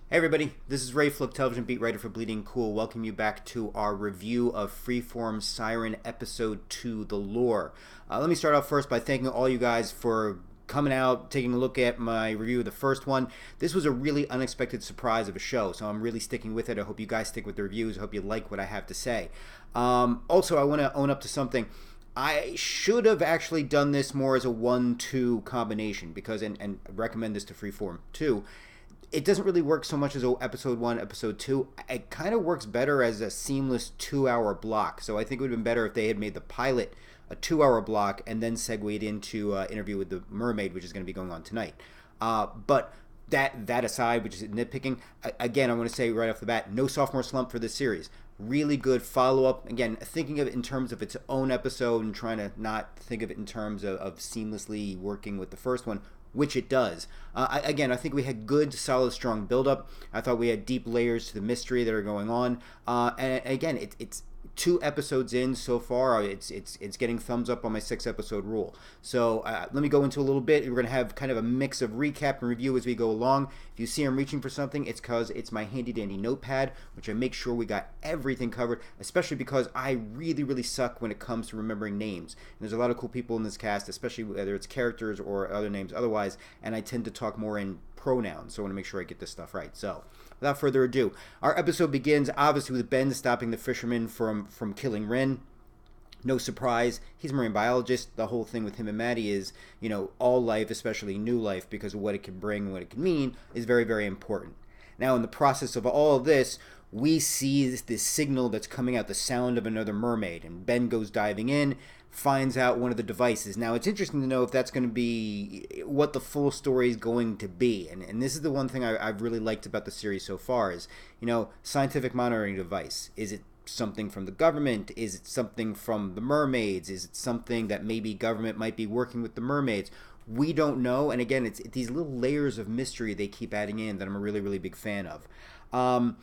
Hey everybody, this is Ray Flick, television beat writer for Bleeding Cool. Welcome you back to our review of Freeform Siren Episode 2, The Lore. Let me start off first by thanking all you guys for coming out, taking a look at my review of the first one. This was a really unexpected surprise of a show, so I'm really sticking with it. I hope you guys stick with the reviews. I hope you like what I have to say. Also, I want to own up to something. I should have actually done this more as a 1-2 combination because, and recommend this to Freeform too. It doesn't really work so much as episode 1, episode 2. It kind of works better as a seamless 2-hour block. So I think it would have been better if they had made the pilot a 2-hour block and then segued into interview with the Mermaid, which is going to be going on tonight. But that aside, which is nitpicking, again, I want to say right off the bat, no sophomore slump for this series. Really good follow-up. Again, thinking of it in terms of its own episode and trying to not think of it in terms of seamlessly working with the first one, which it does. I think we had good, solid, strong build-up. I thought we had deep layers to the mystery that are going on. And again, it's 2 episodes in so far. It's getting thumbs up on my 6-episode rule. So let me go into a little bit. We're going to have kind of a mix of recap and review as we go along. If you see I'm reaching for something, it's because it's my handy-dandy notepad, which I make sure we got everything covered, especially because I really, really suck when it comes to remembering names. And there's a lot of cool people in this cast, especially whether it's characters or other names otherwise, and I tend to talk more in pronouns, so I want to make sure I get this stuff right. So, without further ado, our episode begins obviously with Ben stopping the fisherman from killing Rin. No surprise, he's a marine biologist. The whole thing with him and Maddie is, all life, especially new life, because of what it can bring and what it can mean, is very, very important. Now, in the process of all of this, we see this signal that's coming out, the sound of another mermaid, and Ben goes diving in, finds out one of the devices. Now, it's interesting to know if that's going to be what the full story is going to be, and this is the one thing I've really liked about the series so far is, scientific monitoring device. Is it something from the government? Is it something from the mermaids? Is it something that maybe government might be working with the mermaids? We don't know, and again, it's these little layers of mystery they keep adding in that I'm a really, really big fan of.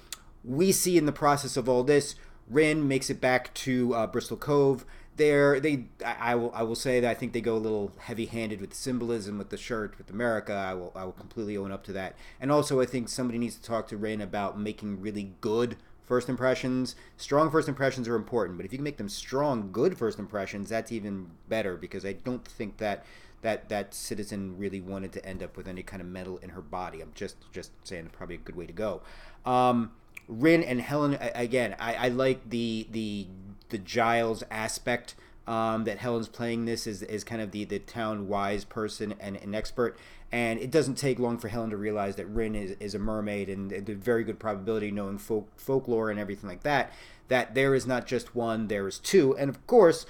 We see in the process of all this, Rin makes it back to Bristol Cove. I will say that I think they go a little heavy-handed with the symbolism, with the shirt, with America. I will completely own up to that. And also, I think somebody needs to talk to Rin about making really good first impressions. Strong first impressions are important, but if you can make them strong, good first impressions, that's even better, because I don't think that citizen really wanted to end up with any kind of metal in her body. I'm just saying, probably a good way to go. Rin and Helen, again, I like the Giles aspect, that Helen's playing this is kind of the town wise person and an expert, and it doesn't take long for Helen to realize that Rin is a mermaid, and the very good probability, knowing folklore and everything like that there is not just one, there is 2, and of course,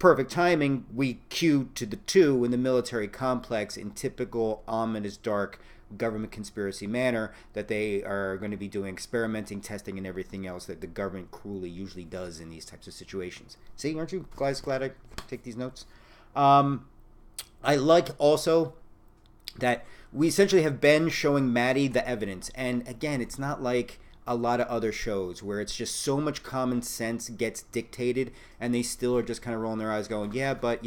perfect timing, we cue to the 2 in the military complex in typical ominous, dark government conspiracy manner, that they are going to be doing experimenting, testing, and everything else that the government cruelly usually does in these types of situations. See, aren't you guys glad I take these notes? I like also that we essentially have Ben showing Maddie the evidence, and again, it's not like a lot of other shows where it's just so much common sense gets dictated and they still are just kind of rolling their eyes going, yeah, but.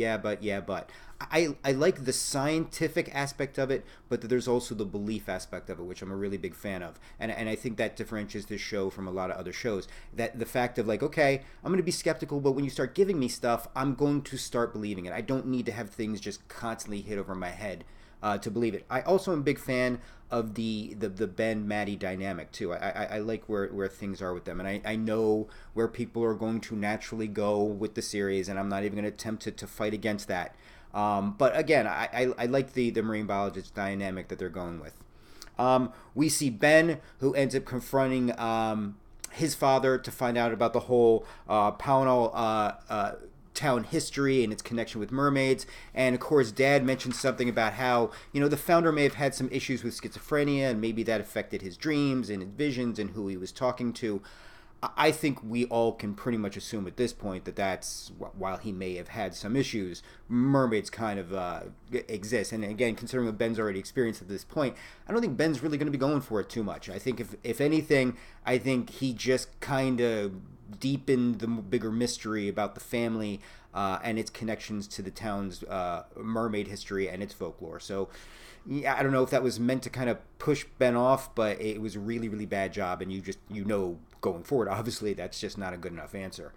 I like the scientific aspect of it, but there's also the belief aspect of it, which I'm a really big fan of. And I think that differentiates this show from a lot of other shows. That the fact of like, okay, I'm going to be skeptical, but when you start giving me stuff, I'm going to start believing it. I don't need to have things just constantly hit over my head to believe it. I also am a big fan of the Ben Maddie dynamic too. I like where things are with them, and I know where people are going to naturally go with the series, and I'm not even going to attempt to fight against that. But again, I like the marine biologist dynamic that they're going with. We see Ben, who ends up confronting his father to find out about the whole Pownal town history and its connection with mermaids. And of course, Dad mentioned something about how, the founder may have had some issues with schizophrenia, and maybe that affected his dreams and his visions and who he was talking to. I think we all can pretty much assume at this point that's, while he may have had some issues, mermaids kind of exist. And again, considering what Ben's already experienced at this point, I don't think Ben's really going to be going for it too much. I think if anything, I think he just kind of deepened the bigger mystery about the family and its connections to the town's mermaid history and its folklore. So yeah, I don't know if that was meant to kind of push Ben off, but it was a really, really bad job. And going forward, obviously, that's just not a good enough answer.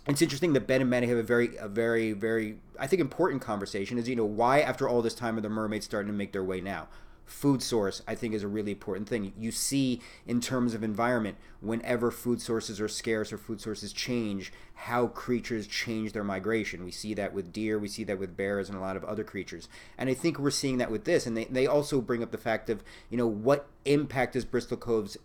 It's interesting that Ben and Maddie have a very, very, I think, important conversation. Is why after all this time are the mermaids starting to make their way now? Food source, I think, is a really important thing. You see, in terms of environment, whenever food sources are scarce or food sources change, how creatures change their migration. We see that with deer, we see that with bears, and a lot of other creatures. And I think we're seeing that with this. And they also bring up the fact of, what impact does Bristol Cove's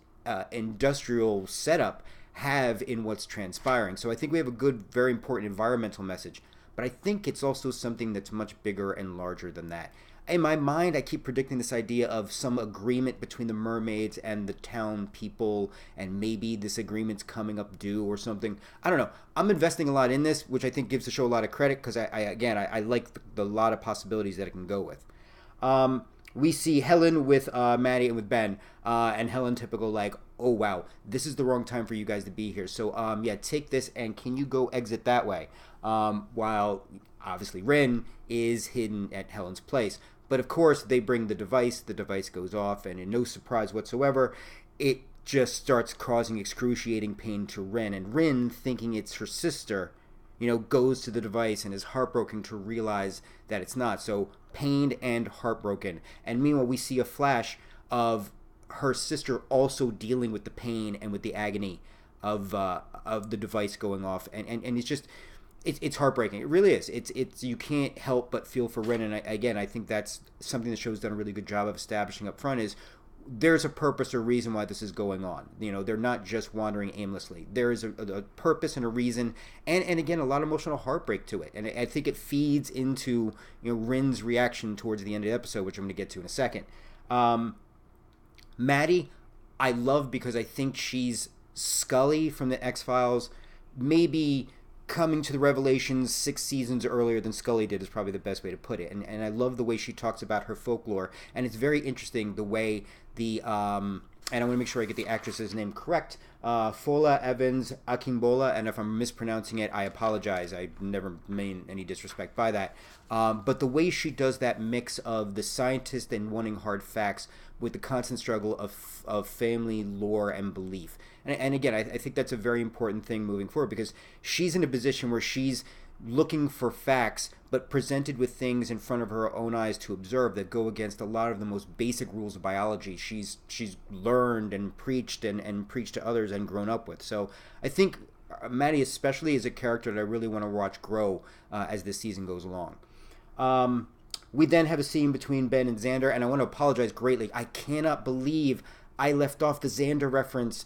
industrial setup have in what's transpiring. So I think we have a good, very important environmental message. But I think it's also something that's much bigger and larger than that. In my mind, I keep predicting this idea of some agreement between the mermaids and the town people, and maybe this agreement's coming up due or something. I don't know. I'm investing a lot in this, which I think gives the show a lot of credit, because I like the lot of possibilities that it can go with. We see Helen with Maddie and with Ben, and Helen typical like, oh wow, this is the wrong time for you guys to be here. So yeah, take this and can you go exit that way? While obviously Rin is hidden at Helen's place. But of course, they bring the device goes off, and in no surprise whatsoever, it just starts causing excruciating pain to Rin. And Rin, thinking it's her sister, goes to the device and is heartbroken to realize that it's not. So pained and heartbroken. And meanwhile, we see a flash of her sister also dealing with the pain and with the agony of the device going off. And it's just... It's heartbreaking. It really is. It's you can't help but feel for Ren. And I think that's something the show's done a really good job of establishing up front is there's a purpose or reason why this is going on. They're not just wandering aimlessly. There is a purpose and a reason, and again, a lot of emotional heartbreak to it. And I think it feeds into Rin's reaction towards the end of the episode, which I'm going to get to in a second. Maddie, I love because I think she's Scully from the X-Files, maybe coming to the revelations 6 seasons earlier than Scully did is probably the best way to put it. And I love the way she talks about her folklore. And it's very interesting the way and I want to make sure I get the actress's name correct, Fola Evans-Akingbola, and if I'm mispronouncing it, I apologize. I never mean any disrespect by that. But the way she does that mix of the scientist and wanting hard facts with the constant struggle of family, lore, and belief. And again, I think that's a very important thing moving forward, because she's in a position where she's looking for facts, but presented with things in front of her own eyes to observe that go against a lot of the most basic rules of biology she's learned and preached and preached to others and grown up with. So I think Maddie especially is a character that I really want to watch grow as this season goes along. We then have a scene between Ben and Xander, and I want to apologize greatly. I cannot believe I left off the Xander reference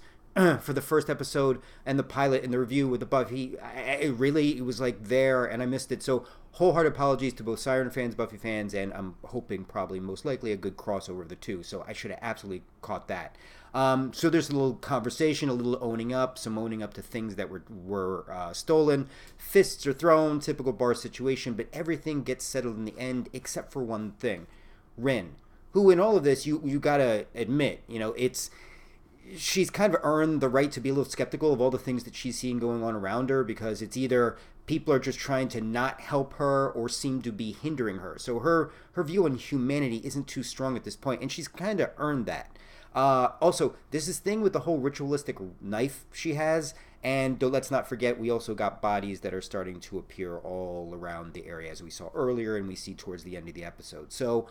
for the first episode and the pilot in the review with the Buffy. It was like there, and I missed it. So wholehearted apologies to both Siren fans, Buffy fans, and I'm hoping probably most likely a good crossover of the two. So I should have absolutely caught that. So there's a little conversation, a little owning up, some owning up to things that were stolen. Fists are thrown, typical bar situation, but everything gets settled in the end except for one thing. Rin, who in all of this, you gotta admit, she's kind of earned the right to be a little skeptical of all the things that she's seeing going on around her, because it's either people are just trying to not help her or seem to be hindering her. So her view on humanity isn't too strong at this point, and she's kind of earned that. Also, there's this thing with the whole ritualistic knife she has, and let's not forget, we also got bodies that are starting to appear all around the area, as we saw earlier and we see towards the end of the episode. So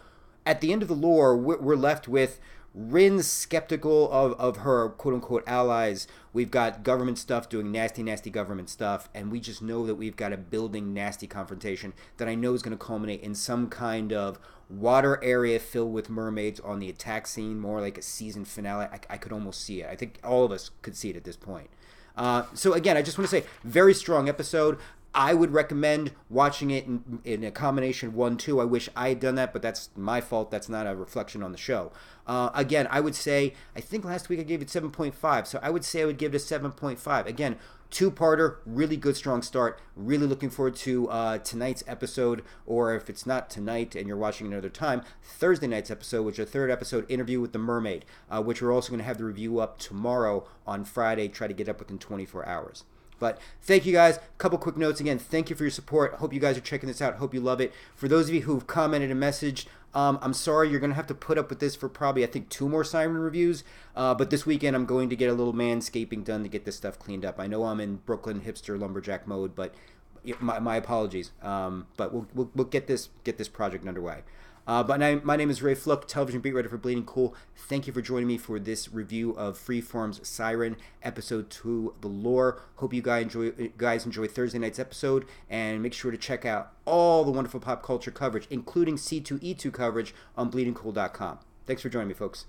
at the end of the lore, we're left with Rin's skeptical of her quote-unquote allies. We've got government stuff doing nasty, nasty government stuff, and we just know that we've got a building nasty confrontation that I know is going to culminate in some kind of water area filled with mermaids on the attack scene, more like a season finale. I could almost see it. I think all of us could see it at this point. So again, I just want to say, very strong episode. I would recommend watching it in a combination 1-2. I wish I had done that, but that's my fault. That's not a reflection on the show. Again, I would say, I think last week I gave it 7.5, so I would say I would give it a 7.5. Again, two-parter, really good, strong start. Really looking forward to tonight's episode, or if it's not tonight and you're watching another time, Thursday night's episode, which is a third episode interview with the Mermaid, which we're also going to have the review up tomorrow on Friday, try to get up within 24 hours. But thank you guys. A couple quick notes. Again, thank you for your support. Hope you guys are checking this out. Hope you love it. For those of you who've commented and messaged, I'm sorry you're going to have to put up with this for probably, I think, 2 more Siren reviews. But this weekend I'm going to get a little manscaping done to get this stuff cleaned up. I know I'm in Brooklyn hipster lumberjack mode, but my apologies. But we'll get this project underway. But my name is Ray Fluck, television beat writer for Bleeding Cool. Thank you for joining me for this review of Freeform's Siren, Episode 2, The Lore. Hope you guys enjoy Thursday night's episode, and make sure to check out all the wonderful pop culture coverage, including C2E2 coverage on bleedingcool.com. Thanks for joining me, folks.